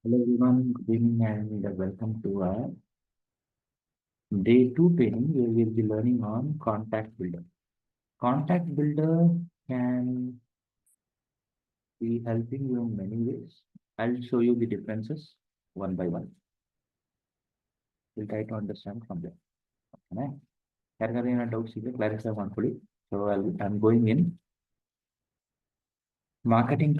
Hello everyone, good evening and welcome to our day 2 training where we'll be learning on Contact Builder. Contact Builder can be helping you in many ways. I'll show you the differences one by one. We'll try to understand from there. Okay? ಯಾರಿಗಾದ್ರೂ ಏನೋ doubts ಇದೆ clarify ಮಾಡ್ಕೊಳ್ಳಿ. So I'm going in marketing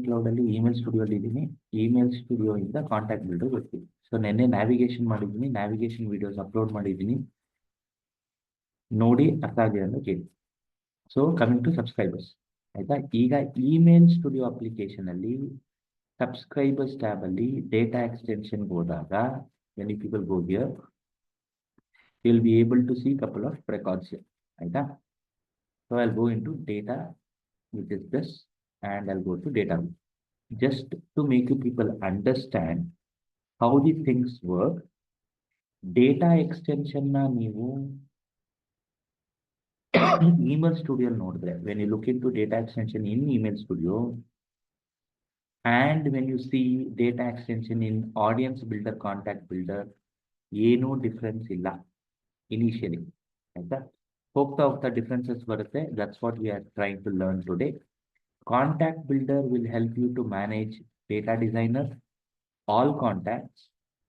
cloud ಅಲ್ಲಿ email studio ಅಲ್ಲಿ ಇದ್ದೀನಿ. Email studio ಇಂದ contact builder ಬರ್ತೀವಿ. So ನೆನ್ನೆ ನ್ಯಾವಿಗೇಷನ್ ಮಾಡಿದ್ದೀನಿ, ನ್ಯಾವಿಗೇಷನ್ ವಿಡಿಯೋಸ್ ಅಪ್ಲೋಡ್ ಮಾಡಿದ್ದೀನಿ, ನೋಡಿ ಅರ್ಥ ಆಗಿದೆ ಅಂತ ಕೇಳಿ. ಸೊ ಕಮಿಂಗ್ ಟು ಸಬ್ಸ್ಕ್ರೈಬರ್ಸ್, ಆಯ್ತಾ. ಈಗ ಇಮೇಲ್ ಸ್ಟುಡಿಯೋ ಅಪ್ಲಿಕೇಶನ್ ಅಲ್ಲಿ ಸಬ್ಸ್ಕ್ರೈಬರ್ಸ್ ಟ್ಯಾಬ್ ಅಲ್ಲಿ ಡೇಟಾ ಎಕ್ಸ್ಟೆನ್ಷನ್ಗೆ ಹೋದಾಗ when you people go here, you will be able to see couple of records here, ಆಯ್ತಾ. So I'll go into data, which is this, and I'll go to data. Just to make you people understand how the things work, data extension na ನೀವು email studio ನೋಡಿದ್ರೆ, when you look into data extension in email studio and when you see data extension in audience builder, contact builder, ಏನೂ difference ಇಲ್ಲ initially, ಆಯ್ತಾ. ಹೋಗ್ತಾ differences ಬರುತ್ತೆ. That's what we are trying to learn today. Contact builder will help you to manage data designer, all contacts,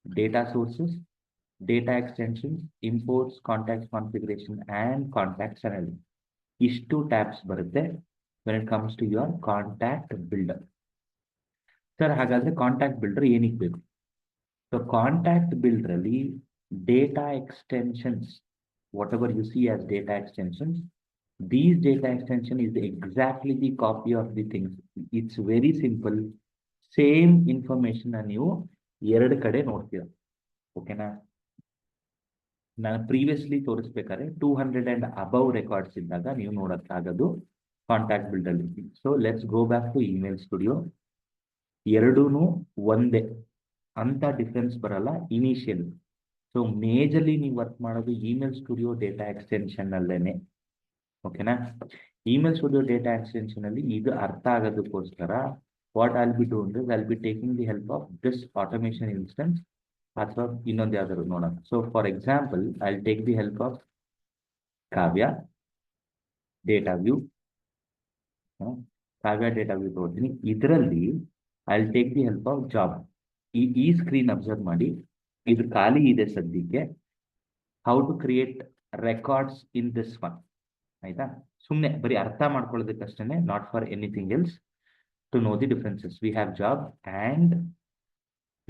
data sources, data extensions, imports, contacts configuration and contacts analysis. ಇಷ್ಟು tabs ಬರುತ್ತೆ when it comes to your contact builder. Sir, ಹಾಗಾದ್ರೆ contact builder ಏನಕ್ಕೆ ಬೇಕು? So contact builder ಅಲ್ಲಿ data extensions, whatever you see as data extensions, these data extension is exactly the copy of the things. It's very simple. Same information ನೀವು ಎರಡು ಕಡೆ ನೋಡ್ತೀರಾ, ಓಕೆನಾ. ನಾನು ಪ್ರೀವಿಯಸ್ಲಿ ತೋರಿಸ್ಬೇಕಾದ್ರೆ 200 and above ರೆಕಾರ್ಡ್ಸ್ ಇದ್ದಾಗ ನೀವು ನೋಡೋಕ್ಕಾಗೋದು contact builder. So let's go back to email studio. ಎರಡೂ ಒಂದೇ ಅಂತ ಡಿಫ್ರೆನ್ಸ್ ಬರಲ್ಲ ಇನಿಷಿಯಲ್. ಸೊ ಮೇಜರ್ಲಿ ನೀವು ವರ್ಕ್ ಮಾಡೋದು ಇಮೇಲ್ ಸ್ಟುಡಿಯೋ ಡೇಟಾ ಎಕ್ಸ್ಟೆನ್ಷನ್ ಅಲ್ಲೇನೆ, ಓಕೆನಾ. ಇಮೇಲ್ ಸ್ಟುಡಿಯೋ ಡೇಟಾ ಎಕ್ಸ್ಟೆನ್ಷನ್ ಅಲ್ಲಿ ಇದು ಅರ್ಥ ಆಗೋದಕ್ಕೋಸ್ಕರ what I'll be doing is I'll be taking the help of this automation instance ಅಥವಾ ಇನ್ನೊಂದು ಯಾವ್ದಾದ್ರು ನೋಡೋಣ. So for example I'll take the help of Kavya data view. Kavya data view ತೋರಿಸ್ತೀನಿ. ಇದರಲ್ಲಿ I'll take the help of job. ಈ screen observe ಮಾಡಿ, ಇದು ಖಾಲಿ ಇದೆ ಸದ್ಯಕ್ಕೆ. How to create records in this one, ಆಯ್ತಾ. ಸುಮ್ಮನೆ ಬರೀ ಅರ್ಥ ಮಾಡ್ಕೊಳ್ಳೋದಕ್ಕಷ್ಟೇ, not for anything else. To know the differences, we have job and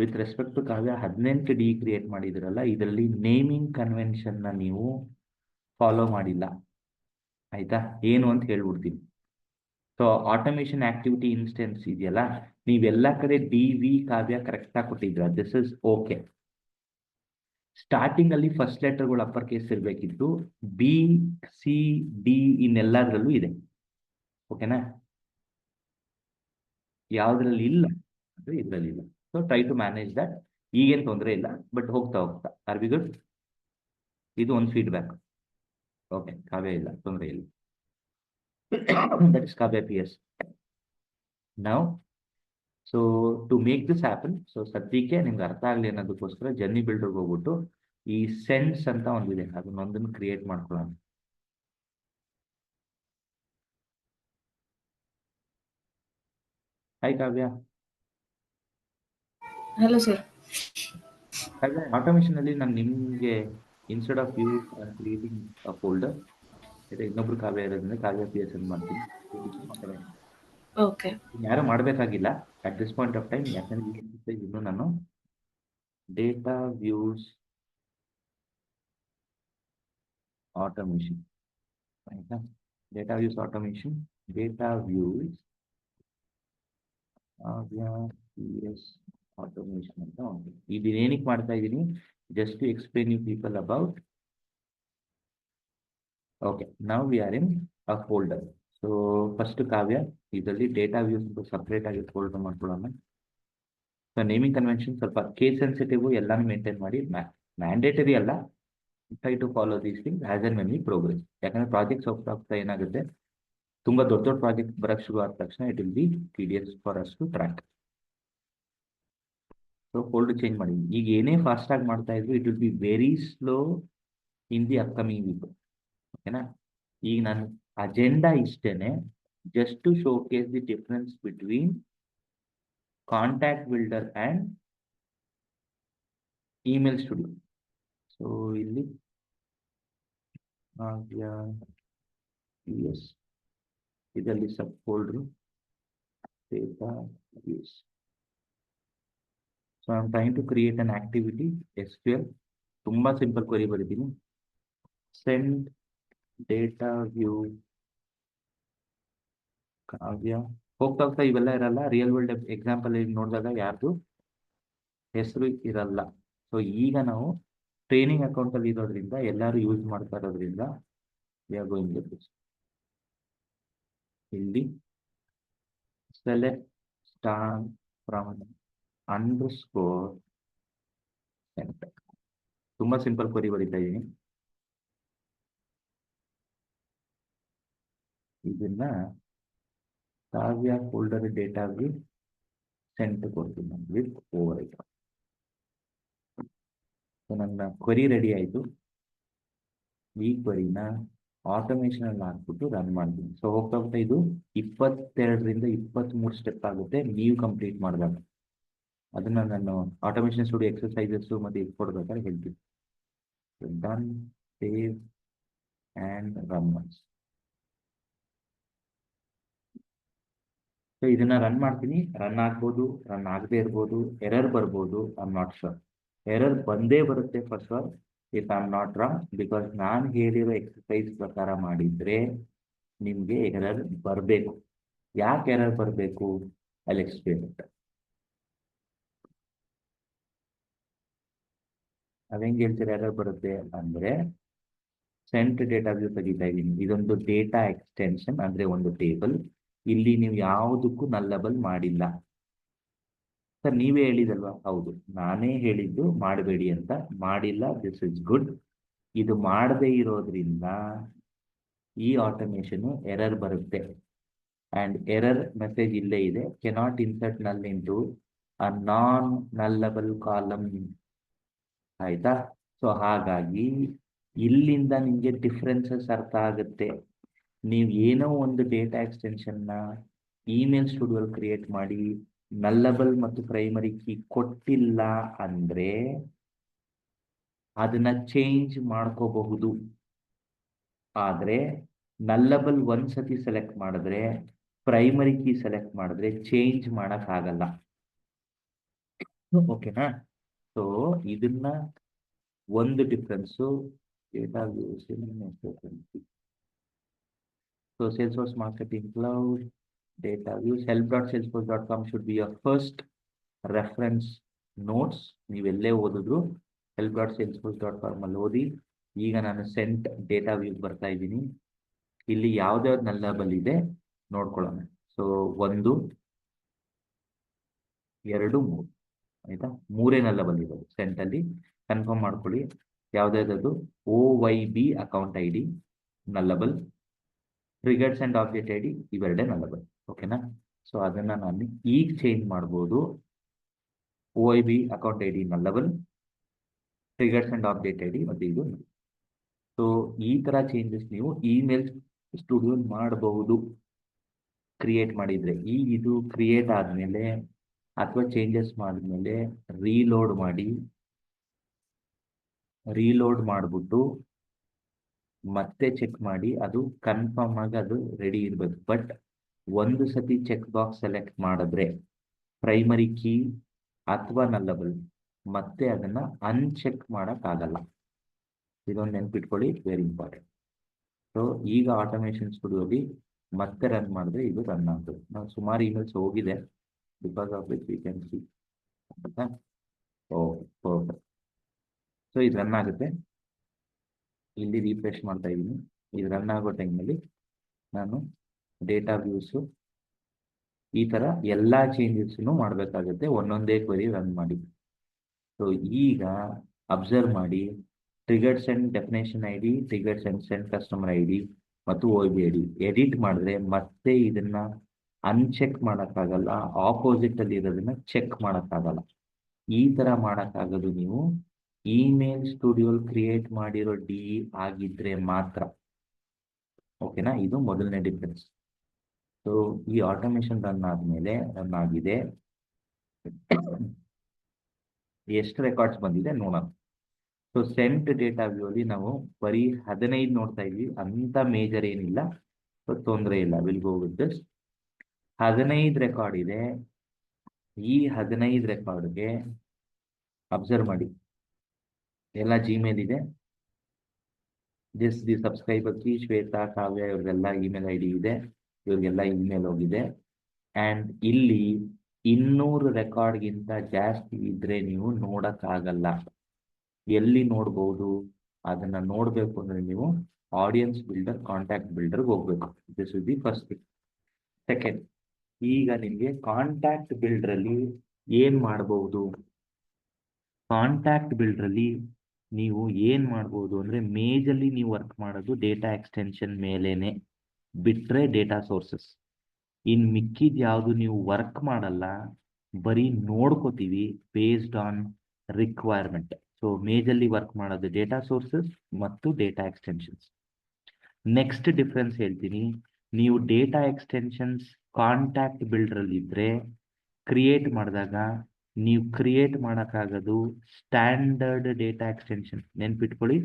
with respect to Kavya 18 D create ಮಾಡಿದಿರಲ್ಲ, ಇದರಲ್ಲಿ ನೇಮಿಂಗ್ ಕನ್ವೆನ್ಷನ್ನ ನೀವು ಫಾಲೋ ಮಾಡಿಲ್ಲ, ಆಯ್ತಾ. ಏನು ಅಂತ ಹೇಳ್ಬಿಡ್ತೀನಿ. ಸೊ ಆಟೋಮೇಷನ್ ಆಕ್ಟಿವಿಟಿ ಇನ್ಸ್ಟೆನ್ಸ್ ಇದೆಯಲ್ಲ, ನೀವೆಲ್ಲ ಕಡೆ DV ಕಾವ್ಯ ಕರೆಕ್ಟಾಗಿ ಕೊಟ್ಟಿದ್ರ, ದಿಸ್ ಇಸ್ ಓಕೆ. ಸ್ಟಾರ್ಟಿಂಗ್ ಅಲ್ಲಿ ಫಸ್ಟ್ ಲೆಟರ್ಗಳು ಅಪ್ಪರ್ ಕೇಸ್ ಇರಬೇಕಿತ್ತು. BCD ಇನ್ನೆಲ್ಲದರಲ್ಲೂ ಇದೆ, ಓಕೆನಾ. ಯಾವ್ದ್ರಲ್ಲಿ ಇಲ್ಲ ಅಂದ್ರೆ ಇದ್ರಲ್ಲಿ ಇಲ್ಲ. So try to manage that. ಈಗೇನು ತೊಂದರೆ ಇಲ್ಲ, ಬಟ್ ಹೋಗ್ತಾ ಆರ್ ವಿ ಗುಡ್? ಇದು ಒಂದು ಫೀಡ್ಬ್ಯಾಕ್. ಓಕೆ, ಕಾವ್ಯ ಇಲ್ಲ, ತೊಂದರೆ ಇಲ್ಲ. That is Kavya PS. ನಾವು so to make this happen, so ಸದ್ಯಕ್ಕೆ ನಿಮ್ಗೆ ಅರ್ಥ ಆಗಲಿ ಅನ್ನೋದಕ್ಕೋಸ್ಕರ ಜರ್ನಿ ಬಿಲ್ಡರ್ಗೆ ಹೋಗ್ಬಿಟ್ಟು ಈ ಸೆನ್ಸ್ ಅಂತ ಒಂದಿದೆ, ಅದನ್ನೊಂದನ್ನು ಕ್ರಿಯೇಟ್ ಮಾಡ್ಕೊಳ್ಳೋಣ. Hi Kavya. Hello sir. Kavya, automation ಅಲ್ಲಿ ನಾನು ನಿಮ್ಗೆ instead of you creating a folder, ಇನ್ನೊಬ್ರು ಕಾವ್ಯ ಇರೋದ್ರಿಂದ ಕಾವ್ಯ PS ಅಂತ ಮಾಡ್ತೀನಿ. ಓಕೆ, ಯಾರು ಮಾಡಬೇಕಾಗಿಲ್ಲ at this point of time, ಯಾಕಂದ್ರೆ ಇನ್ನು ನಾನು ಡೇಟಾ ವ್ಯೂಸ್ ಆಟೋಮೇಷನ್, ಆಯ್ತಾ. Data views automation, data views PS automation ಅಂತ ಉಂಟು. ಇದನ್ನ ಏನಕ್ಕೆ ಮಾಡ್ತಾ ಇದ್ದೀನಿ? Just to explain you people about. Okay, now we are in a folder. So first Kavya, ಇದರಲ್ಲಿ ಡೇಟಾ ವ್ಯೂಸ್ ಸಪ್ರೇಟ್ ಆಗಿ ಫೋಲ್ಡರ್ ಮಾಡ್ಕೊಳ್ಳೋಣ. ಸೊ ನೇಮಿಂಗ್ ಕನ್ವೆನ್ಷನ್ ಸ್ವಲ್ಪ ಕೇಸ್ ಸೆನ್ಸಿಟಿವ್, ಎಲ್ಲಾನು ಮೇಂಟೈನ್ ಮಾಡಿ. ಮ್ಯಾಂಡೇಟರಿ ಅಲ್ಲ, try to follow these things as and when we progress. ಯಾಕಂದ್ರೆ projects ಹೋಗ್ತಾ ಏನಾಗುತ್ತೆ, ತುಂಬಾ ದೊಡ್ಡ ಪ್ರಾಜೆಕ್ಟ್ ಬರಕ್ಕೆ ಶುರು ಆದ ತಕ್ಷಣ it will be tedious for us to track. So folder change ಮಾಡಿ. ಈಗ ಏನೇ ಫಾಸ್ಟಾಗಿ ಮಾಡ್ತಾ ಇದ್ರು it will be very slow in the upcoming week. ಓಕೆನಾ? ಈಗ ನಾನು ಅಜೆಂಡಾ ಇಷ್ಟೇನೆ, just to showcase the difference between contact builder and email studio. So ಇಲ್ಲಿ ಎಸ್ ಇದರಲ್ಲಿ sub folder data views. So I am trying to create an activity SQL. ತುಂಬ simple query ಬರೀತೀನಿ. Send data view Kavya. ಹೋಗ್ತಾ ಇವೆಲ್ಲ ಇರಲ್ಲ. Real world example ನೋಡಿದಾಗ ಯಾರ್ದು ಹೆಸರು ಇರಲ್ಲ. ಸೊ ಈಗ ನಾವು ಟ್ರೈನಿಂಗ್ ಅಕೌಂಟಲ್ಲಿ ಇರೋದ್ರಿಂದ ಎಲ್ಲರೂ ಯೂಸ್ ಮಾಡ್ತಾ ಇರೋದ್ರಿಂದ we are going to this. ಇಲ್ಲಿ select star from underscore center. ತುಂಬಾ ಸಿಂಪಲ್ ಕ್ವರಿ ಬರೀತಾ ಇದ್ದೀನಿ. ಇದನ್ನ ಕಾವ್ಯ ಫೋಲ್ಡರ್ ಡೇಟಾಗೆ ಸೆಂಟ್ ಕೊಡ್ತೀನಿ ನಾನು ವಿತ್ ಓವರ್ ಐಟ್. ಸೊ ನನ್ನ ಕ್ವರಿ ರೆಡಿ ಆಯಿತು. ಈ ಕ್ವರಿನ ಆಟೋಮೇಷನ್ ಅಲ್ಲಿ ಹಾಕ್ಬಿಟ್ಟು ರನ್ ಮಾಡ್ತೀನಿ. ಸೊ ಹೋಗ್ತಾ ಇದು 22ರಿಂದ 23 ಸ್ಟೆಪ್ ಆಗುತ್ತೆ ನೀವು ಕಂಪ್ಲೀಟ್ ಮಾಡಿದಾಗ. ಅದನ್ನ ನಾನು ಆಟೋಮೇಷನ್ ಸ್ಟುಡಿಯೋ ಎಕ್ಸರ್ಸೈಸಸ್ ಮತ್ತೆ ಕೊಡ್ಬೇಕಾದ್ರೆ ಹೇಳ್ತೀನಿ. ಡನ್, ಸೇವ್ ಆ್ಯಂಡ್ ರನ್ ಮಾಡ್ಸ್. ಸೊ ಇದನ್ನ ರನ್ ಮಾಡ್ತೀನಿ. ರನ್ ಆಗ್ಬೋದು, ರನ್ ಆಗದೆ ಇರ್ಬೋದು, ಎರರ್ ಬರ್ಬೋದು. I am not sure. Error ಬಂದೇ ಬರುತ್ತೆ first all if I am not wrong, because ನಾನು ಹೇಳಿರೋ ಎಕ್ಸರ್ಸೈಸ್ ಪ್ರಕಾರ ಮಾಡಿದ್ರೆ ನಿಮಗೆ ಎರರ್ ಬರಬೇಕು. ಯಾಕೆ ಎರರ್ ಬರಬೇಕು? I will explain it. ಅದೇಂಗೆ ಹೇಳ್ತೀರಾ ಎರರ್ ಬರುತ್ತೆ ಅಂದರೆ, ಸೆಂಟ್ ಡೇಟಾ ವ್ಯೂ ತೆಗಿತಾ ಇದ್ದೀನಿ. ಇದೊಂದು ಡೇಟಾ ಎಕ್ಸ್ಟೆನ್ಷನ್ ಅಂದರೆ ಒಂದು ಟೇಬಲ್. ಇಲ್ಲಿ ನೀವು ಯಾವುದಕ್ಕೂ ನಲ್ಲಬಲ್ ಮಾಡಿಲ್ಲ. ಸರ್ ನೀವೇ ಹೇಳಿದಲ್ವಾ? ಹೌದು, ನಾನೇ ಹೇಳಿದ್ದು ಮಾಡಬೇಡಿ ಅಂತ. ಮಾಡಿಲ್ಲ, ದಿಸ್ ಇಸ್ ಗುಡ್. ಇದು ಮಾಡದೇ ಇರೋದ್ರಿಂದ ಈ ಆಟೋಮೇಷನ್ ಎರರ್ ಬರುತ್ತೆ. ಆ್ಯಂಡ್ ಎರರ್ ಮೆಸೇಜ್ ಇಲ್ಲೇ ಇದೆ, ಕೆನಾಟ್ ಇನ್ಸರ್ಟ್ ನಲ್ ಇಂಟು ಅ ನಾನ್ ನಲ್ಲಬಲ್ ಕಾಲಮ್. ಆಯ್ತಾ? ಸೊ ಹಾಗಾಗಿ ಇಲ್ಲಿಂದ ನಿಮಗೆ ಡಿಫ್ರೆನ್ಸಸ್ ಅರ್ಥ ಆಗುತ್ತೆ. ನೀವು ಏನೋ ಒಂದು ಡೇಟಾ ಎಕ್ಸ್ಟೆನ್ಷನ್ನ ಇಮೇಲ್ ಸ್ಟುಡಿಯೋಲ್ ಕ್ರಿಯೇಟ್ ಮಾಡಿ ನಲ್ಲಬಲ್ ಮತ್ತು ಪ್ರೈಮರಿ ಕೀ ಕೊಟ್ಟಿಲ್ಲ ಅಂದರೆ ಅದನ್ನ ಚೇಂಜ್ ಮಾಡ್ಕೋಬಹುದು. ಆದರೆ ನಲ್ಲಬಲ್ ಒಂದ್ಸತಿ ಸೆಲೆಕ್ಟ್ ಮಾಡಿದ್ರೆ, ಪ್ರೈಮರಿ ಕೀ ಸೆಲೆಕ್ಟ್ ಮಾಡಿದ್ರೆ ಚೇಂಜ್ ಮಾಡೋಕ್ಕಾಗಲ್ಲ. ಓಕೆನಾ? ಸೊ ಇದನ್ನ ಒಂದು difference data views. So Salesforce marketing cloud data views help.salesforce.com should be your first reference notes. ನೀವೆಲ್ಲೇ ಓದಿದ್ರು help.salesforce.com ಅಲ್ಲಿ ಓದಿ. ಈಗ ನಾನು ಸೆಂಟ್ ಡೇಟಾ ವ್ಯೂ ಬರ್ತಾ ಇದ್ದೀನಿ. ಇಲ್ಲಿ ಯಾವ್ದಾವ್ದು ನಲ್ಲಬಲ್ ಇದೆ ನೋಡ್ಕೊಳ್ಳೋಣ. ಸೊ 1, 2, 3 ಆಯ್ತಾ? 3 ನಲ್ಲಬಲ್ ಇರೋದು ಸೆಂಟಲ್ಲಿ. ಕನ್ಫರ್ಮ್ ಮಾಡ್ಕೊಳ್ಳಿ. ಯಾವ್ದಾದ್ರು OYB account ID nullable, triggers and object ID ಇವೆರಡೇ ನಲ್ಲಬಲ್. ಓಕೆನಾ? ಸೊ ಅದನ್ನ ನಾನು ಈಗ ಚೇಂಜ್ ಮಾಡ್ಬೋದು. OYB account ID nullable, triggers and object ID ಮತ್ತೆ ಇದು. ಸೊ ಈ ತರ ಚೇಂಜಸ್ ನೀವು ಇಮೇಲ್ ಸ್ಟುಡಿಯೋ ಮಾಡಬಹುದು ಕ್ರಿಯೇಟ್ ಮಾಡಿದ್ರೆ. ಇದು ಕ್ರಿಯೇಟ್ ಆದ್ಮೇಲೆ ಅಥವಾ ಚೇಂಜಸ್ ಮಾಡಿದ್ಮೇಲೆ ರೀಲೋಡ್ ಮಾಡಿಬಿಟ್ಟು ಮತ್ತೆ ಚೆಕ್ ಮಾಡಿ ಅದು ಕನ್ಫರ್ಮ್ ಆಗಿ ಅದು ರೆಡಿ ಇರಬೇಕು. ಬಟ್ ಒಂದು ಸತಿ ಚೆಕ್ ಬಾಕ್ಸ್ ಸೆಲೆಕ್ಟ್ ಮಾಡಿದ್ರೆ ಪ್ರೈಮರಿ ಕೀ ಅಥವಾ ನಲ್ಲಬಲ್ ಮತ್ತೆ ಅದನ್ನ ಅನ್ಚೆಕ್ ಮಾಡೋಕ್ಕಾಗಲ್ಲ. ಇದೊಂದು ನೆನ್ಪಿಟ್ಕೊಳ್ಳಿ, ವೆರಿ ಇಂಪಾರ್ಟೆಂಟ್. ಸೊ ಈಗ ಆಟೋಮೇಷನ್ ಸ್ಟುಡಿಯೋಲಿ ಮತ್ತೆ ರನ್ ಮಾಡಿದ್ರೆ ಇದು ರನ್ ಆಗ್ತದೆ. ನಾವು ಸುಮಾರು ಇಮೇಲ್ಸ್ ಹೋಗಿದೆ, because of which we can see. Perfect. So ಇದು ರನ್ ಆಗುತ್ತೆ. ಇಲ್ಲಿ ರಿಫ್ರೆಶ್ ಮಾಡ್ತಾ ಇದ್ದೀನಿ. ಇದು ರನ್ ಆಗೋ ಟೈಮಲ್ಲಿ ನಾನು ಡೇಟಾ ವ್ಯೂಸು ಈ ಥರ ಎಲ್ಲ ಚೇಂಜಸ್ನು ಮಾಡಬೇಕಾಗುತ್ತೆ ಒಂದೊಂದೇ ಕ್ವೆರಿ ರನ್ ಮಾಡಿ. ಸೊ ಈಗ ಅಬ್ಸರ್ವ್ ಮಾಡಿ, triggers and definition ID, triggers and send customer ID ಮತ್ತು OYB ID ಎಡಿಟ್ ಮಾಡಿದ್ರೆ ಮತ್ತೆ ಇದನ್ನ ಅನ್ಚೆಕ್ ಮಾಡೋಕ್ಕಾಗಲ್ಲ. ಆಪೋಸಿಟ್ ಅಲ್ಲಿ ಇರೋದನ್ನ ಚೆಕ್ ಮಾಡೋಕ್ಕಾಗಲ್ಲ. ಈ ತರ ಮಾಡಕ್ಕಾಗೋದು ನೀವು ಇಮೇಲ್ ಸ್ಟುಡಿಯೋಲ್ ಕ್ರಿಯೇಟ್ ಮಾಡಿರೋ ಡಿ ಆಗಿದ್ರೆ ಮಾತ್ರ. ಓಕೆನಾ, ಇದು ಮೊದಲನೇ ಡಿಫ್ರೆನ್ಸ್. ಸೊ ಈ ಆಟೋಮೇಷನ್ ರನ್ ಆಗಿದೆ. ಎಷ್ಟು ರೆಕಾರ್ಡ್ಸ್ ಬಂದಿದೆ ನೋಡೋಣ. ಸೊ ಸೆಂಟ್ ಡೇಟಾ ವ್ಯೂ ಅಲ್ಲಿ ನಾವು ಬರೀ 15 ನೋಡ್ತಾ ಇದ್ವಿ, ಅಂತ ಮೇಜರ್ ಏನಿಲ್ಲ, ತೊಂದರೆ ಇಲ್ಲ. Will go with this. 15 record ಇದೆ. ಈ 15 ರೆಕಾರ್ಡ್ಗೆ ಅಬ್ಸರ್ವ್ ಮಾಡಿ, ಎಲ್ಲ ಜಿಮೇಲ್ ಇದೆ. The subscriber key, Shweta, Kavya, ಇವ್ರಿಗೆಲ್ಲ ಇಮೇಲ್ ಐ ಡಿ ಇದೆ, ಇವ್ರಿಗೆಲ್ಲ ಇಮೇಲ್ ಹೋಗಿದೆ. ಆ್ಯಂಡ್ ಇಲ್ಲಿ 200 ರೆಕಾರ್ಡ್ಗಿಂತ ಜಾಸ್ತಿ ಇದ್ರೆ ನೀವು ನೋಡಕ್ಕಾಗಲ್ಲ. ಎಲ್ಲಿ ನೋಡ್ಬೋದು? ಅದನ್ನ ನೋಡ್ಬೇಕು ಅಂದ್ರೆ ನೀವು ಆಡಿಯನ್ಸ್ ಬಿಲ್ಡರ್, ಕಾಂಟ್ಯಾಕ್ಟ್ ಬಿಲ್ಡರ್ಗೆ ಹೋಗ್ಬೇಕು. This is the first thing. Second, ಈಗ ನಿಮಗೆ ಕಾಂಟ್ಯಾಕ್ಟ್ ಬಿಲ್ಡ್ರಲ್ಲಿ ಏನ್ ಮಾಡಬಹುದು? ಕಾಂಟ್ಯಾಕ್ಟ್ ಬಿಲ್ಡ್ರಲ್ಲಿ ನೀವು ಏನ್ ಮಾಡ್ಬೋದು ಅಂದ್ರೆ, ಮೇಜರ್ಲಿ ನೀವು ವರ್ಕ್ ಮಾಡೋದು ಡೇಟಾ ಎಕ್ಸ್ಟೆನ್ಷನ್ ಮೇಲೇನೆ, ಬಿಟ್ರೆ ಡೇಟಾ ಸೋರ್ಸಸ್. ಇನ್ ಮಿಕ್ಕಿದ್ ಯಾವುದು ನೀವು ವರ್ಕ್ ಮಾಡಲ್ಲ, ಬರೀ ನೋಡ್ಕೋತೀವಿ based on requirement. So majorly work ಮಾಡೋದು ಡೇಟಾ ಸೋರ್ಸಸ್ ಮತ್ತು ಡೇಟಾ ಎಕ್ಸ್ಟೆನ್ಷನ್ಸ್. ನೆಕ್ಸ್ಟ್ ಡಿಫ್ರೆನ್ಸ್ ಹೇಳ್ತೀನಿ. ನೀವು ಡೇಟಾ ಎಕ್ಸ್ಟೆನ್ಷನ್ಸ್ ಕಾಂಟ್ಯಾಕ್ಟ್ ಬಿಲ್ಡ್ರಲ್ಲಿ ಇದ್ರೆ, ಕ್ರಿಯೇಟ್ ಮಾಡಿದಾಗ ನೀವು ಕ್ರಿಯೇಟ್ ಮಾಡೋಕ್ಕಾಗೋದು ಸ್ಟ್ಯಾಂಡರ್ಡ್ ಡೇಟಾ ಎಕ್ಸ್ಟೆನ್ಷನ್. ನೆನ್ಪಿಟ್ಕೊಳ್ಳಿ.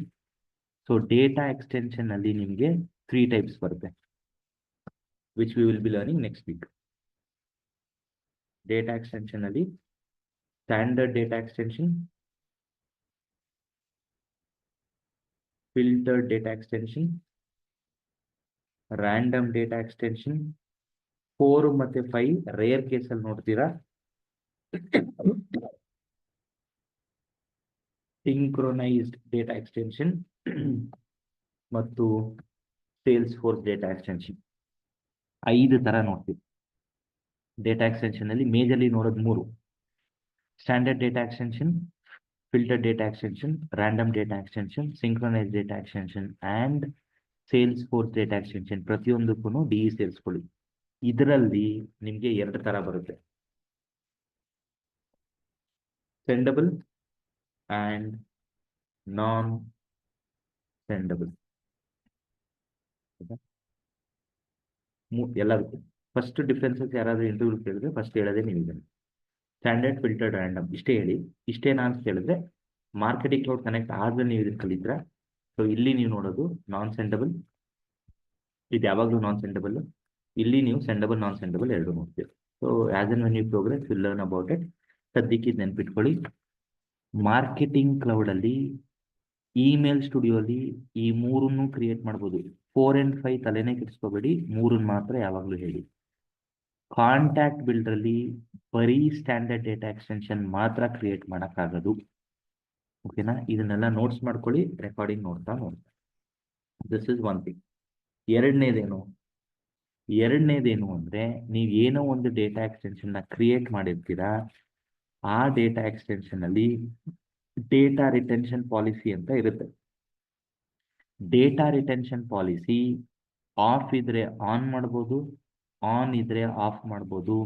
ಸೊ ಡೇಟಾ ಎಕ್ಸ್ಟೆನ್ಷನ್ ಅಲ್ಲಿ ನಿಮಗೆ 3 ಟೈಪ್ಸ್ ಬರುತ್ತೆ, which we will be learning next week. Data extension ಅಲ್ಲಿ standard data extension, filtered data extension, random data extension. 4 ಮತ್ತೆ 5 ರೇರ್ ಕೇಸಲ್ಲಿ ನೋಡ್ತೀರಾ. ಸಿಂಕ್ರೊನೈಸ್ಡ್ ಡೇಟಾ ಎಕ್ಸ್ಟೆನ್ಷನ್ ಮತ್ತು ಸೇಲ್ಸ್ ಫೋರ್ಸ್ ಡೇಟಾ ಎಕ್ಸ್ಟೆನ್ಷನ್. 5 ತರ ನೋಡ್ತೀವಿ. ಡೇಟಾ ಎಕ್ಸ್ಟೆನ್ಷನ್ ಅಲ್ಲಿ ಮೇಜರ್ಲಿ ನೋಡೋದು 3: standard data extension, filtered data extension, random data extension, synchronized data extension and Salesforce data extension. ಪ್ರತಿಯೊಂದಕ್ಕೂ D ಸೇರಿಸ್ಕೊಳ್ಳಿ. ಇದರಲ್ಲಿ ನಿಮಗೆ 2 ತರ ಬರುತ್ತೆ: ಸೆಂಡಬಲ್ ಅಂಡ್ ನಾನ್ ಸೆಂಡಬಲ್. ಎಲ್ಲದಕ್ಕೂ ಫಸ್ಟ್ ಡಿಫ್ರೆನ್ಸಸ್ ಯಾರಾದ್ರೂ ಇಂಟರ್ವ್ಯೂ ಕೇಳಿದ್ರೆ ಫಸ್ಟ್ ಹೇಳೋದೇ ನೀವು ಇದನ್ನು. ಸ್ಟ್ಯಾಂಡರ್ಡ್, ಫಿಲ್ಟರ್ಡ್, ರ್ಯಾಂಡಮ್ ಇಷ್ಟೇ ಹೇಳಿ. ಇಷ್ಟೇನಾ ಅಂತ ಕೇಳಿದ್ರೆ ಮಾರ್ಕೆಟಿಂಗ್ ಕ್ಲೌಡ್ ಕನೆಕ್ಟ್ ಆದ್ರೆ ನೀವು ಇದನ್ನು ಕಲಿತ್ರ. ಸೊ ಇಲ್ಲಿ ನೀವು ನೋಡೋದು ನಾನ್ ಸೆಂಡಬಲ್, ಇದು ಯಾವಾಗಲೂ ನಾನ್ ಸೆಂಡಬಲ್. ಇಲ್ಲಿ ನೀವು ಸೆಂಡಬಲ್, ನಾನ್ ಸೆಂಡಬಲ್ ಎರಡು ನೋಡ್ತೀರಿ. So as and when you progress will learn about it. ಸದ್ಯಕ್ಕೆ ಇದು ನೆನ್ಪಿಟ್ಕೊಳ್ಳಿ. ಮಾರ್ಕೆಟಿಂಗ್ ಕ್ಲೌಡ್ ಅಲ್ಲಿ, ಇಮೇಲ್ ಸ್ಟುಡಿಯೋ ಅಲ್ಲಿ ಈ 3 ಕ್ರಿಯೇಟ್ ಮಾಡ್ಬೋದು. 4 and 5 ತಲೆನೇ ಕೆಡಿಸ್ಕೋಬೇಡಿ, 3 ಮಾತ್ರ ಯಾವಾಗಲೂ ಹೇಳಿ. ಕಾಂಟ್ಯಾಕ್ಟ್ ಬಿಲ್ಡರ್ ಅಲ್ಲಿ ಬರೀ ಸ್ಟ್ಯಾಂಡರ್ಡ್ ಡೇಟಾ ಎಕ್ಸ್ಟೆನ್ಷನ್ ಮಾತ್ರ ಕ್ರಿಯೇಟ್ ಮಾಡೋಕ್ಕಾಗೋದು. ಓಕೆನಾ? ಇದನ್ನೆಲ್ಲ ನೋಟ್ಸ್ ಮಾಡ್ಕೊಳ್ಳಿ, ರೆಕಾರ್ಡಿಂಗ್ ನೋಡ್ತಾ. This is one thing. ಎರಡನೇದೇನು ಅಂದ್ರೆ, ನೀವು ಏನೋ ಒಂದು ಡೇಟಾ ಎಕ್ಸ್ಟೆನ್ಷನ್ ನ ಕ್ರಿಯೇಟ್ ಮಾಡಿರ್ತೀರಾ. ಆ ಡೇಟಾ ಎಕ್ಸ್ಟೆನ್ಷನ್ ಅಲ್ಲಿ ಡೇಟಾ ರಿಟೆನ್ಷನ್ ಪಾಲಿಸಿ ಅಂತ ಇರುತ್ತೆ. ಡೇಟಾ ರಿಟೆನ್ಷನ್ ಪಾಲಿಸಿ ಆಫ್ ಇದ್ರೆ ಆನ್ ಮಾಡ್ಬೋದು, ಆನ್ ಇದ್ರೆ ಆಫ್ ಮಾಡ್ಬೋದು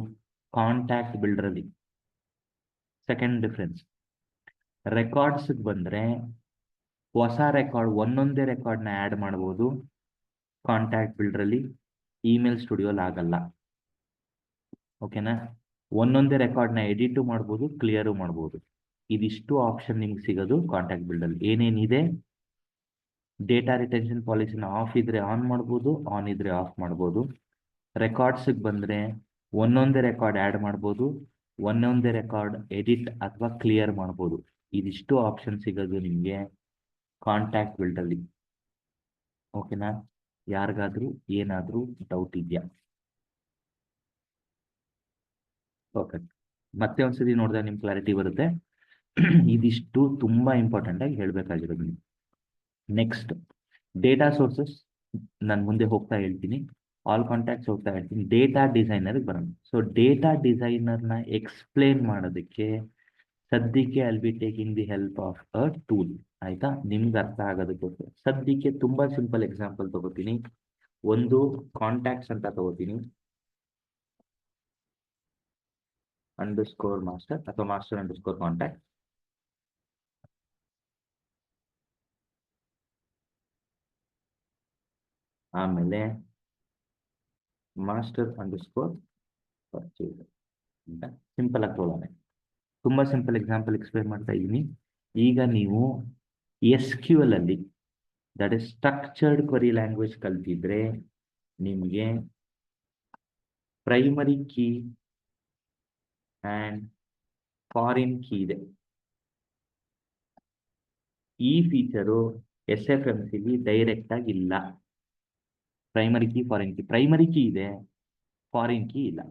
ಕಾಂಟ್ಯಾಕ್ಟ್ ಬಿಲ್ಡರ್ ಅಲ್ಲಿ. ಸೆಕೆಂಡ್ ಡಿಫ್ರೆನ್ಸ್, ರೆಕಾರ್ಡ್ಸ್ ಬಂದ್ರೆ ಹೊಸ ರೆಕಾರ್ಡ್, ಒಂದೊಂದೇ ರೆಕಾರ್ಡ್ನ ಆ್ಯಡ್ ಮಾಡ್ಬೋದು ಕಾಂಟ್ಯಾಕ್ಟ್ ಬಿಲ್ಡರ್ ಅಲ್ಲಿ. ಇಮೇಲ್ ಸ್ಟುಡಿಯೋಲ್ ಆಗಲ್ಲ. ಓಕೆನಾ? ಒಂದೊಂದೇ ರೆಕಾರ್ಡ್ನ ಎಡಿಟು ಮಾಡ್ಬೋದು, ಕ್ಲಿಯರು ಮಾಡ್ಬೋದು. ಇದಿಷ್ಟು ಆಪ್ಷನ್ ನಿಮ್ಗೆ ಸಿಗೋದು ಕಾಂಟ್ಯಾಕ್ಟ್ ಬಿಲ್ಡರ್. ಏನೇನಿದೆ? ಡೇಟಾ ರಿಟೆನ್ಷನ್ ಪಾಲಿಸಿನ ಆಫ್ ಇದ್ರೆ ಆನ್ ಮಾಡ್ಬೋದು, ಆನ್ ಇದ್ರೆ ಆಫ್ ಮಾಡ್ಬೋದು. ರೆಕಾರ್ಡ್ಸ್ಗೆ ಬಂದ್ರೆ ಒಂದೊಂದೇ ರೆಕಾರ್ಡ್ ಆ್ಯಡ್ ಮಾಡ್ಬೋದು, ಒಂದೊಂದೇ ರೆಕಾರ್ಡ್ ಎಡಿಟ್ ಅಥವಾ ಕ್ಲಿಯರ್ ಮಾಡ್ಬೋದು. ಇದಿಷ್ಟು ಆಪ್ಷನ್ ಸಿಗೋದು ನಿಮಗೆ ಕಾಂಟ್ಯಾಕ್ಟ್ ಬಿಲ್ಡಲ್ಲಿ. ಓಕೆನಾ? ಯಾರಿಗಾದ್ರೂ ಏನಾದ್ರೂ ಡೌಟ್ ಇದೆಯಾ? ಓಕೆ, ಮತ್ತೆ ಒಂದ್ಸತಿ ನೋಡಿದ್ರೆ ನಿಮ್ಗೆ ಕ್ಲಾರಿಟಿ ಬರುತ್ತೆ. ಇದಿಷ್ಟು ತುಂಬಾ ಇಂಪಾರ್ಟೆಂಟ್ ಆಗಿ ಹೇಳ್ಬೇಕಾಗಿರೋದು. ನೆಕ್ಸ್ಟ್, ಡೇಟಾ ಸೋರ್ಸಸ್ ನಾನು ಮುಂದೆ ಹೋಗ್ತಾ ಹೇಳ್ತೀನಿ. ಆಲ್ ಕಾಂಟ್ಯಾಕ್ಟ್ಸ್ ಹೋಗ್ತಾ ಹೇಳ್ತೀನಿ. ಡೇಟಾ ಡಿಸೈನರ್ಗೆ ಬರೋಣ. ಸೊ ಡೇಟಾ ಡಿಸೈನರ್ನ ಎಕ್ಸ್ಪ್ಲೇನ್ ಮಾಡೋದಕ್ಕೆ ಸದ್ಯಕ್ಕೆ I will B taking the help of a tool. ಆಯ್ತಾ? ನಿಮ್ಗೆ ಅರ್ಥ ಆಗೋದಕ್ಕೋಸ್ಕರ ಸದ್ಯಕ್ಕೆ ತುಂಬಾ ಸಿಂಪಲ್ ಎಕ್ಸಾಂಪಲ್ ತಗೋತೀನಿ. ಒಂದು ಕಾಂಟ್ಯಾಕ್ಟ್ಸ್ ಅಂತ ತಗೋತೀನಿ. ಅಂಡರ್ಸ್ಕೋರ್ ಮಾಸ್ಟರ್ ಅಥವಾ ಮಾಸ್ಟರ್ ಅಂಡರ್ಸ್ಕೋರ್ ಕಾಂಟ್ಯಾಕ್ಟ್. ಆಮೇಲೆ ಮಾಸ್ಟರ್ ಅಂಡರ್ಸ್ಕೋರ್ ಪರ್ಚೇಸ್ ಅಂತ ಸಿಂಪಲ್ ಆಗಿ ತಗೊಳ್ಳೋಣ. ತುಂಬಾ ಸಿಂಪಲ್ ಎಕ್ಸಾಂಪಲ್ ಎಕ್ಸ್ಪ್ಲೇನ್ ಮಾಡ್ತಾ ಇದ್ದೀನಿ. ಈಗ ನೀವು SQL ಅಲ್ಲಿ, that is structured query language ಕಲ್ತಿದ್ರೆ ನಿಮಗೆ primary key and foreign key ಇದೆ. ಈ ಫೀಚರು SFMCಲಿ ಡೈರೆಕ್ಟ್ ಆಗಿ ಇಲ್ಲ. Primary key foreign key, primary key ಇದೆ, ಫಾರಿನ್ ಕೀ ಇಲ್ಲ.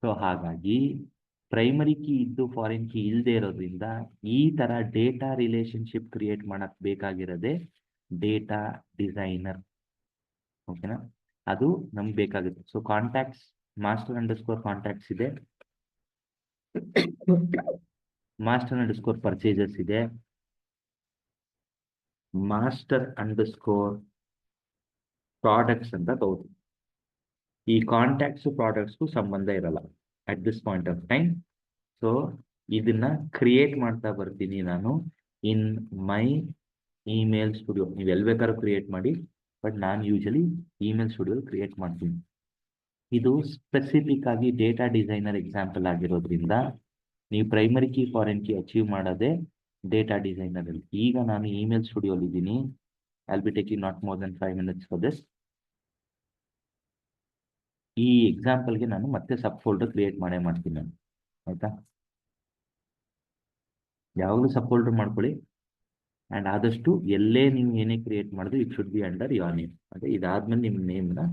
ಸೊ ಹಾಗಾಗಿ ಪ್ರೈಮರಿ ಕೀ ಇದ್ದು ಫಾರಿನ್ ಕೀ ಇಲ್ಲದೆ ಇರೋದ್ರಿಂದ ಈ ತರ ಡೇಟಾ ರಿಲೇಶನ್ಶಿಪ್ ಕ್ರಿಯೇಟ್ ಮಾಡಕ್ ಬೇಕಾಗಿರೋದೇ ಡೇಟಾ ಡಿಸೈನರ್. ಓಕೆನಾ, ಅದು ನಮ್ಗೆ ಬೇಕಾಗುತ್ತೆ. So contacts master underscore contacts ಇದೆ, ಮಾಸ್ಟರ್ ಅಂಡರ್ಸ್ಕೋರ್ ಪರ್ಚೇಸಸ್ ಇದೆ, ಮಾಸ್ಟರ್ ಅಂಡರ್ಸ್ಕೋರ್ ಪ್ರಾಡಕ್ಟ್ಸ್ ಅಂತ ತಗೋತೀವಿ. ಈ ಕಾಂಟ್ಯಾಕ್ಟ್ಸ್ ಪ್ರಾಡಕ್ಟ್ಸ್ಗೂ ಸಂಬಂಧ ಇರಲ್ಲ at this point of time. So ಇದನ್ನ ಕ್ರಿಯೇಟ್ ಮಾಡ್ತಾ ಬರ್ತೀನಿ ನಾನು ಇನ್ ಮೈ ಇಮೇಲ್ ಸ್ಟುಡಿಯೋ. ನೀವು ಎಲ್ಲಿ ಬೇಕಾದ್ರೂ ಕ್ರಿಯೇಟ್ ಮಾಡಿ, ಬಟ್ ನಾನು ಯೂಶಲಿ ಇಮೇಲ್ ಸ್ಟುಡಿಯೋ ಕ್ರಿಯೇಟ್ ಮಾಡ್ತೀನಿ. ಇದು ಸ್ಪೆಸಿಫಿಕ್ ಆಗಿ ಡೇಟಾ ಡಿಸೈನರ್ ಎಕ್ಸಾಂಪಲ್ ಆಗಿರೋದ್ರಿಂದ ನೀವು primary key foreign key achieve ಮಾಡೋದೇ ಡೇಟಾ ಡಿಸೈನರ್ ಅಲ್ಲಿ. ಈಗ ನಾನು ಇಮೇಲ್ ಸ್ಟುಡಿಯೋಲಿ ಇದ್ದೀನಿ. I will B taking not more than 5 minutes for this. ಈ ಎಕ್ಸಾಂಪಲ್ಗೆ ನಾನು ಮತ್ತೆ ಸಬ್ ಫೋಲ್ಡರ್ ಕ್ರಿಯೇಟ್ ಮಾಡ್ತೀನಿ ನಾನು, ಆಯ್ತಾ. ಯಾವಾಗಲೂ ಸಬ್ ಫೋಲ್ಡರ್ ಮಾಡ್ಕೊಳ್ಳಿ. ಆ್ಯಂಡ್ ಆದಷ್ಟು ಎಲ್ಲೇ ನೀವು ಏನೇ ಕ್ರಿಯೇಟ್ ಮಾಡಿದ್ರು it should B under your name. ಅಂದರೆ ಇದಾದ್ಮೇಲೆ ನಿಮ್ಮ ನೇಮ್ನ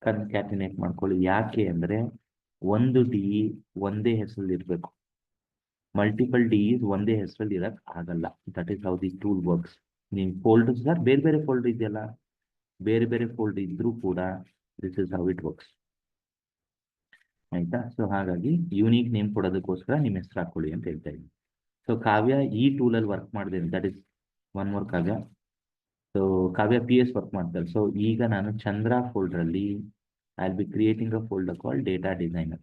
ಕನ್ಕ್ಯಾಟಿನೇಟ್ ಮಾಡ್ಕೊಳ್ಳಿ. ಯಾಕೆ ಅಂದರೆ ಒಂದು ಡಿ ಒಂದೇ ಹೆಸರಲ್ಲಿ ಇರಬೇಕು, ಮಲ್ಟಿಪಲ್ ಡಿಸ್ ಒಂದೇ ಹೆಸರಲ್ಲಿ ಇರಕ್ ಆಗಲ್ಲ. That is how the tool works. ನಿಮ್ಮ ಫೋಲ್ಡರ್ಸ್ ಬೇರೆ ಬೇರೆ ಫೋಲ್ಡರ್ ಇದೆಯಲ್ಲ, ಬೇರೆ ಬೇರೆ ಫೋಲ್ಡರ್ ಇದ್ರೂ ಕೂಡ this is how it works, ಆಯ್ತಾ. ಸೊ ಹಾಗಾಗಿ ಯೂನಿಕ್ ನೇಮ್ ಕೊಡೋದಕ್ಕೋಸ್ಕರ ನಿಮ್ಮ ಹೆಸರು ಹಾಕೊಳ್ಳಿ ಅಂತ ಹೇಳ್ತಾ ಇದ್ದೀನಿ. ಸೊ ಕಾವ್ಯ ಈ ಟೂಲಲ್ಲಿ ವರ್ಕ್ ಮಾಡಿದೆ, that is one more Kavya. So Kavya PS work ಮಾಡ್ತಾರೆ. ಸೊ ಈಗ ನಾನು ಚಂದ್ರ ಫೋಲ್ಡರಲ್ಲಿ I will be creating a folder call data designer.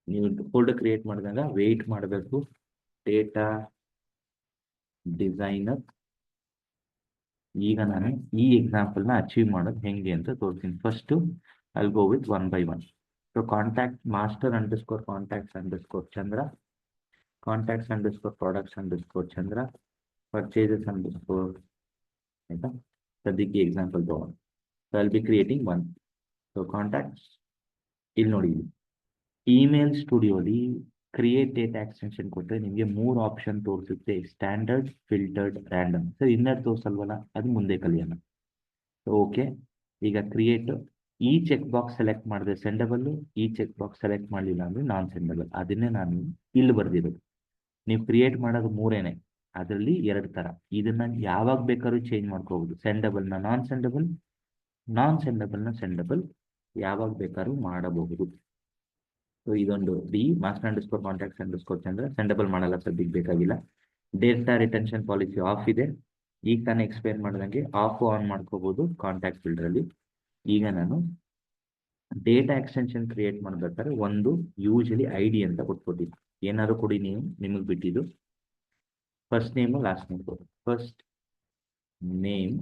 ನೀವು ಫೋಲ್ಡರ್ ಕ್ರಿಯೇಟ್ ಮಾಡಿದಾಗ ವೇಟ್ ಮಾಡಬೇಕು, ಡೇಟಾ ಡಿಸೈನರ್. ಈಗ ನಾನು ಈ ಎಕ್ಸಾಂಪಲ್ನ ಅಚೀವ್ ಮಾಡೋದು ಹೆಂಗೆ ಅಂತ ತೋರಿಸ್ತೀನಿ. First I will go with 1 by 1. So contact master underscore contacts underscore Chandra, contacts underscore products underscore Chandra, purchases underscore, ಆಯ್ತಾ. ಸದ್ಯಕ್ಕೆ ಎಕ್ಸಾಂಪಲ್ ತಗೊಂಡು so I will be creating 1. So contacts ಇಲ್ಲಿ ನೋಡಿ, ಇಮೇಲ್ ಸ್ಟುಡಿಯೋಲಿ ಕ್ರಿಯೇಟ್ ಡೇಟಾ ಎಕ್ಸ್ಟೆನ್ಷನ್ ಕೊಟ್ಟರೆ ನಿಮಗೆ 3 ಆಪ್ಷನ್ ತೋರಿಸುತ್ತೆ, standard, filtered, random. Sir inner ತೋರಿಸಲ್ವಲ್ಲ, ಅದು ಮುಂದೆ ಕಲಿಯೋಣ. ಓಕೆ, ಈಗ ಕ್ರಿಯೇಟ್ ಈ ಚೆಕ್ ಬಾಕ್ಸ್ ಸೆಲೆಕ್ಟ್ ಮಾಡಿದ್ರೆ ಸೆಂಡಬಲ್, ಈ ಚೆಕ್ ಬಾಕ್ಸ್ ಸೆಲೆಕ್ಟ್ ಮಾಡಲಿಲ್ಲ ಅಂದರೆ ನಾನ್ ಸೆಂಡಬಲ್. ಅದನ್ನೇ ನಾನು ಇಲ್ಲಿ ಬರ್ದಿರೋದು. ನೀವು ಕ್ರಿಯೇಟ್ ಮಾಡೋದು 3 ಅದರಲ್ಲಿ 2 ಥರ. ಇದನ್ನ ಯಾವಾಗ ಬೇಕಾದ್ರೂ ಚೇಂಜ್ ಮಾಡ್ಕೋಬಹುದು. ಸೆಂಡಬಲ್ನ ನಾನ್ ಸೆಂಡಬಲ್, ನಾನ್ ಸೆಂಡಬಲ್ನ ಸೆಂಡಬಲ್, ಯಾವಾಗ ಬೇಕಾದ್ರೂ ಮಾಡಬಹುದು. ಸೊ ಇದೊಂದು D master underscore contacts underscore Chandra, sendable ಮಾಡಲ್ಲ, ಸದ್ಯಕ್ಕೆ ಬೇಕಾಗಿಲ್ಲ. ಡೇಟಾ ರಿಟೆನ್ಷನ್ ಪಾಲಿಸಿ ಆಫ್ ಇದೆ. ಈಗ ತಾನೇ ಎಕ್ಸ್ಪ್ಲೇನ್ ಮಾಡಿದಂಗೆ ಆಫ್ ಆನ್ ಮಾಡ್ಕೋಬಹುದು ಕಾಂಟ್ಯಾಕ್ಟ್ ಫಿಲ್ಟರಲ್ಲಿ. ಈಗ ನಾನು ಡೇಟಾ ಎಕ್ಸ್ಟೆನ್ಷನ್ ಕ್ರಿಯೇಟ್ ಮಾಡ್ಬೇಕಾದ್ರೆ ಒಂದು ಯೂಶಲಿ ID ಅಂತ ಕೊಟ್ಕೊತೀನಿ. ಏನಾದ್ರು ಕೊಡಿ ನೀವು, ನಿಮಗೆ ಬಿಟ್ಟಿದ್ದು. ಫಸ್ಟ್ ನೇಮು ಲಾಸ್ಟ್ ನೇಮ್ ಕೊಡಿ. ಫಸ್ಟ್ ನೇಮ್,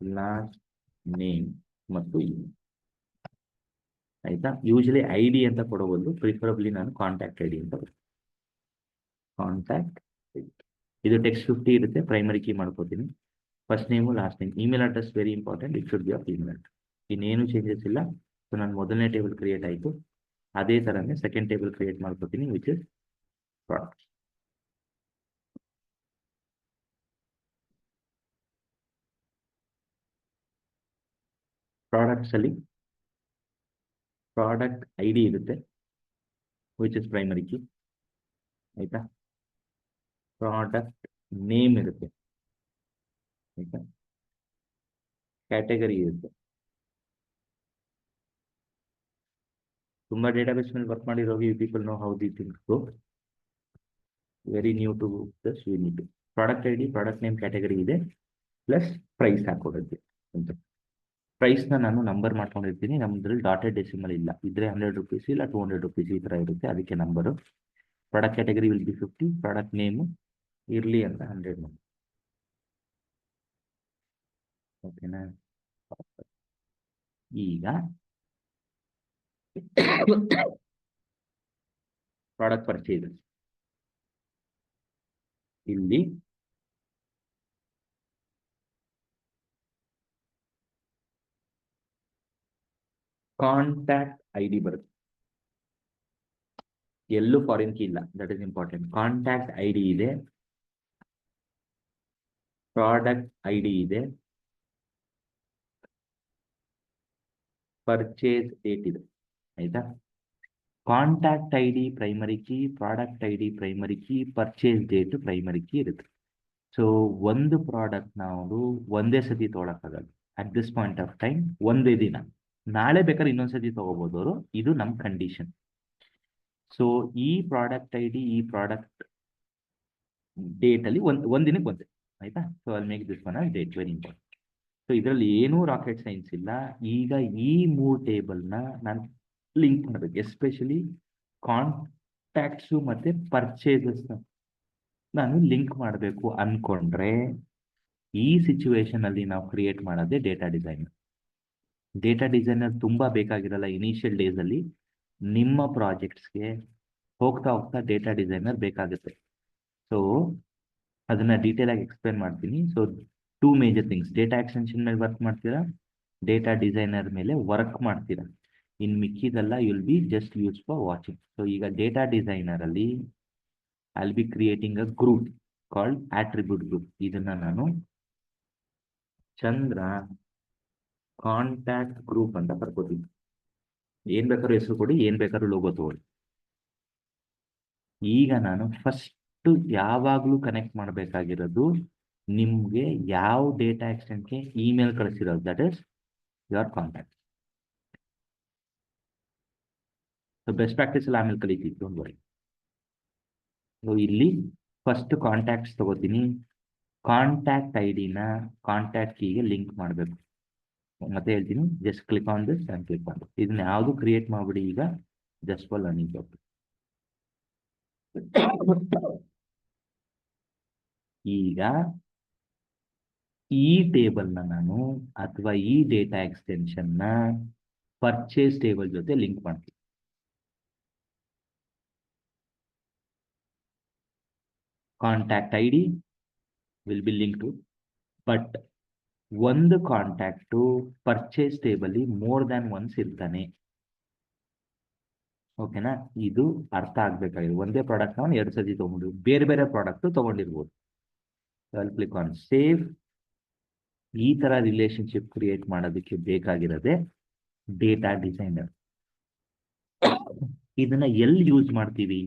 ಲಾಸ್ಟ್ ನೇಮ್ ಮತ್ತು ಆಯ್ತಾ. ಯೂಶಲಿ ID ಅಂತ ಕೊಡಬಹುದು, ಪ್ರಿಫರಬ್ಲಿ ನಾನು ಕಾಂಟ್ಯಾಕ್ಟ್ ID ಅಂತ ಕೊಡ್ತೀನಿ. ಕಾಂಟ್ಯಾಕ್ಟ್ ಇದು ಟೆಕ್ಸ್ಟ್ 50 ಇರುತ್ತೆ. ಪ್ರೈಮರಿ ಕೀ ಮಾಡ್ಕೋತೀನಿ. First name last name, email address very important, it should be of email address. ಇನ್ನೇನು ಚೇಂಜಸ್ ಇಲ್ಲ. ಸೊ ನಾನು ಮೊದಲನೇ ಟೇಬಲ್ ಕ್ರಿಯೇಟ್ ಆಯಿತು, ಅದೇ ಥರನೇ ಸೆಕೆಂಡ್ ಟೇಬಲ್ ಕ್ರಿಯೇಟ್ ಮಾಡ್ಕೋತೀನಿ, ವಿಚ್ ಇಸ್ ಪ್ರಾಡಕ್ಟ್. ಪ್ರಾಡಕ್ಟ್ಸ್ ಅಲ್ಲಿ ಪ್ರಾಡಕ್ಟ್ ID ಇರುತ್ತೆ, ವಿಚ್ ಇಸ್ ಪ್ರೈಮರಿ ಕೀ, ಆಯ್ತಾ. ಪ್ರಾಡಕ್ಟ್ ನೇಮ್ ಇರುತ್ತೆ, ಆಯ್ತಾ. ಕ್ಯಾಟಗರಿ ಇರುತ್ತೆ. ತುಂಬಾ ಡೇಟಾಬೇಸ್ ಮೇಲೆ ವರ್ಕ್ ಮಾಡಿರೋ you people know how the things go. Very new to this you need to product ID, product name, category ಇದೆ, ಪ್ಲಸ್ ಪ್ರೈಸ್ ಹಾಕೋದಕ್ಕೆ ಅಂತ. ಪ್ರೈಸ್ನ ನಾನು ನಂಬರ್ ಮಾಡ್ಕೊಂಡಿರ್ತೀನಿ. ನಮ್ಮದ್ರಲ್ಲಿ ಡಾಟೆಡ್ ಡೆಸಿಮಲ್ ಇಲ್ಲ. ಇದ್ರೆ 100 ರುಪೀಸ್ ಇಲ್ಲ 200 ರುಪೀಸ್ ಈ ಥರ ಇರುತ್ತೆ, ಅದಕ್ಕೆ number. Product category will be 50, product name ಇರಲಿ ಅಂತ 100 ನಂಬರ್. ಓಕೆನಾ? ಈಗ ಪ್ರಾಡಕ್ಟ್ ಪರ್ಚೇಸ್ ಇಲ್ಲಿ ಕಾಂಟ್ಯಾಕ್ಟ್ ID ಬರುತ್ತೆ. ಎಲ್ಲೂ ಫಾರಿನ್ ಕೀ ಇಲ್ಲ, that is important. Contact ID ಇದೆ, ಪ್ರಾಡಕ್ಟ್ ID ಇದೆ, ಪರ್ಚೇಸ್ ಡೇಟ್ ಇದೆ. ಆಯ್ತಾ? Contact ID primary key, product ID primary key, purchase date primary key ಇರುತ್ತೆ. ಸೊ ಒಂದು ಪ್ರಾಡಕ್ಟ್ ನಾವು ಒಂದೇ ಸತಿ ತೊಗೊಳಕ್ಕಾಗಲ್ಲ. At this point of time ಒಂದೇ ದಿನ, ನಾಳೆ ಬೇಕಾದ್ರೆ ಇನ್ನೊಂದ್ಸತಿ ತಗೋಬಹುದು ಅವರು. ಇದು ನಮ್ಮ ಕಂಡೀಷನ್. ಸೊ ಈ ಪ್ರಾಡಕ್ಟ್ ID, ಈ ಪ್ರಾಡಕ್ಟ್ ಡೇಟ್ ಅಲ್ಲಿ ಒಂದ್ ದಿನಕ್ಕೆ ಬಂದೆ. ಆಯ್ತಾ? ಸೊ ಅಲ್ಲಿ make this one date, very important. So ಇದರಲ್ಲಿ ಏನೂ ರಾಕೆಟ್ ಸೈನ್ಸ್ ಇಲ್ಲ. ಈಗ ಈ 3 ಟೇಬಲ್ನ ನಾನು ಲಿಂಕ್ ಮಾಡಬೇಕು. ಎಸ್ಪೆಷಲಿ ಕಾಂಟ್ಯಾಕ್ಟ್ಸು ಮತ್ತೆ ಪರ್ಚೇಸಸ್ ನಾನು ಲಿಂಕ್ ಮಾಡಬೇಕು ಅನ್ಕೊಂಡ್ರೆ ಈ ಸಿಚುವೇಶನ್ ಅಲ್ಲಿ ನಾವು ಕ್ರಿಯೇಟ್ ಮಾಡೋದೇ ಡೇಟಾ ಡಿಸೈನರ್. ಡೇಟಾ ಡಿಸೈನರ್ ತುಂಬಾ ಬೇಕಾಗಿರಲ್ಲ ಇನಿಷಿಯಲ್ ಡೇಸ್ ಅಲ್ಲಿ. ನಿಮ್ಮ ಪ್ರಾಜೆಕ್ಟ್ಸ್ಗೆ ಹೋಗ್ತಾ ಹೋಗ್ತಾ ಡೇಟಾ ಡಿಸೈನರ್ ಬೇಕಾಗುತ್ತೆ. ಸೊ ಅದನ್ನ ಡೀಟೇಲ್ ಆಗಿ ಎಕ್ಸ್ಪ್ಲೇನ್ ಮಾಡ್ತೀನಿ. So 2 major things, data extension ಮೇಲೆ ವರ್ಕ್ ಮಾಡ್ತೀರಾ, ಡೇಟಾ ಡಿಸೈನರ್ ಮೇಲೆ ವರ್ಕ್ ಮಾಡ್ತೀರಾ. ಇನ್ ಮಿಕ್ಕಿದೆಲ್ಲ will be just use for watching. So ಈಗ ಡೇಟಾ ಡಿಸೈನರ್ ಅಲ್ಲಿ I'll be creating a group called attribute group. ಇದನ್ನ ನಾನು ಚಂದ್ರ ಕಾಂಟ್ಯಾಕ್ಟ್ ಗ್ರೂಪ್ ಅಂತ ಬರ್ಕೋತೀನಿ. ಏನ್ ಬೇಕಾದ್ರೂ ಹೆಸರು ಕೊಡಿ, ಏನ್ ಬೇಕಾದ್ರೂ ಲೋಗೋ ತಗೊಳ್ಳಿ. ಈಗ ನಾನು ಫಸ್ಟ್ ಯಾವಾಗ್ಲೂ ಕನೆಕ್ಟ್ ಮಾಡಬೇಕಾಗಿರೋದು ನಿಮ್ಗೆ ಯಾವ ಡೇಟಾ ಎಕ್ಸ್ಟೆನ್ಷನ್ಗೆ ಇಮೇಲ್ ಕಳಿಸಿರೋದು, that is your contact. So best practice ಅಲ್ಲಿ ಆಮೇಲೆ ಕಲಿತೀವಿ, ಡೋಂಟ್ ವರಿ. ಇಲ್ಲಿ ಫಸ್ಟ್ ಕಾಂಟ್ಯಾಕ್ಟ್ಸ್ ತಗೋತೀನಿ. ಕಾಂಟ್ಯಾಕ್ಟ್ ID-ನ ಕಾಂಟ್ಯಾಕ್ಟ್ ಕೀಗೆ ಲಿಂಕ್ ಮಾಡಬೇಕು. ಮತ್ತೆ ಹೇಳ್ತೀನಿ, just click on this and click on this. ಇದನ್ನ ಯಾವುದು ಕ್ರಿಯೇಟ್ ಮಾಡ್ಬಿಡಿ. ಈಗ ಜಸ್ಟ್ ಫಾರ್ ಲರ್ನಿಂಗ್ ಪರ್ಪಸ್. ಈಗ ಈ ಟೇಬಲ್ನ ನಾನು ಅಥವಾ ಈ ಡೇಟಾ ಎಕ್ಸ್ಟೆನ್ಷನ್ನ ಪರ್ಚೇಸ್ ಟೇಬಲ್ ಜೊತೆ ಲಿಂಕ್ ಮಾಡ್ತೀನಿ. Contact ID will be link to, but ಒಂದು contact purchase table more than once ಇರ್ತಾನೆ. ಓಕೆನಾ? ಇದು ಅರ್ಥ ಆಗ್ಬೇಕಾಗಿದೆ. ಒಂದೇ ಪ್ರಾಡಕ್ಟ್ ನಾವು 2 ಸತಿ ತಗೊಂಡು ಬೇರೆ ಬೇರೆ ಪ್ರಾಡಕ್ಟ್ ತಗೊಂಡಿರ್ಬೋದು. Click on save. ಈ ತರ ರಿಲೇಶನ್ಶಿಪ್ ಕ್ರಿಯೇಟ್ ಮಾಡೋದಕ್ಕೆ ಬೇಕಾಗಿರೋದೆ ಡೇಟಾ ಡಿಸೈನರ್. ಇದನ್ನ ಎಲ್ಲಿ ಯೂಸ್ ಮಾಡ್ತೀವಿ?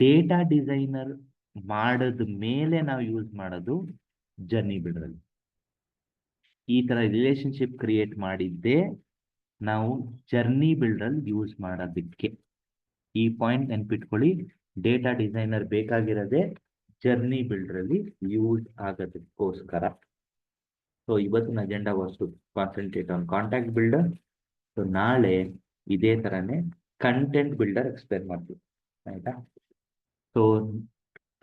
ಡೇಟಾ ಡಿಸೈನರ್ ಮಾಡಿದ ಮೇಲೆ ನಾವು ಯೂಸ್ ಮಾಡೋದು ಜರ್ನಿ ಬಿಲ್ಡರ್. ಈ ತರ ರಿಲೇಶನ್ಶಿಪ್ ಕ್ರಿಯೇಟ್ ಮಾಡಿದ್ದೇ ನಾವು ಜರ್ನಿ ಬಿಲ್ಡರ್ ಯೂಸ್ ಮಾಡೋದಕ್ಕೆ. ಈ ಪಾಯಿಂಟ್ ನೆನ್ಪಿಟ್ಕೊಳ್ಳಿ. ಡೇಟಾ ಡಿಸೈನರ್ ಬೇಕಾಗಿರೋದೇ ಜರ್ನಿ ಬಿಲ್ಡರ್ ಅಲ್ಲಿ ಯೂಸ್ ಆಗೋದಕ್ಕೋಸ್ಕರ. ಸೊ ಇವತ್ತಿನ agenda was to concentrate on contact builder. So ನಾಳೆ ಇದೇ ತರನೇ ಕಂಟೆಂಟ್ ಬಿಲ್ಡರ್ ಎಕ್ಸ್ಪ್ಲೇನ್ ಮಾಡ್ತೀವಿ. ಆಯ್ತಾ? So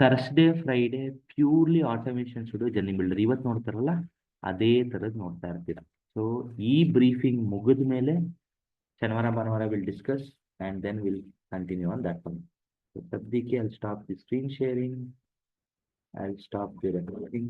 Thursday Friday purely automation studio journey builder ಇವತ್ತು ನೋಡ್ತಾರಲ್ಲ ಅದೇ ಥರದ್ದು ನೋಡ್ತಾ ಇರ್ತೀರ. ಸೊ ಈ ಬ್ರೀಫಿಂಗ್ ಮುಗಿದ ಮೇಲೆ ಶನಿವಾರ ಭಾನುವಾರ will discuss and then will continue on that one. So ಸದ್ಯಕ್ಕೆ I'll stop the screen sharing. I'll stop the recording.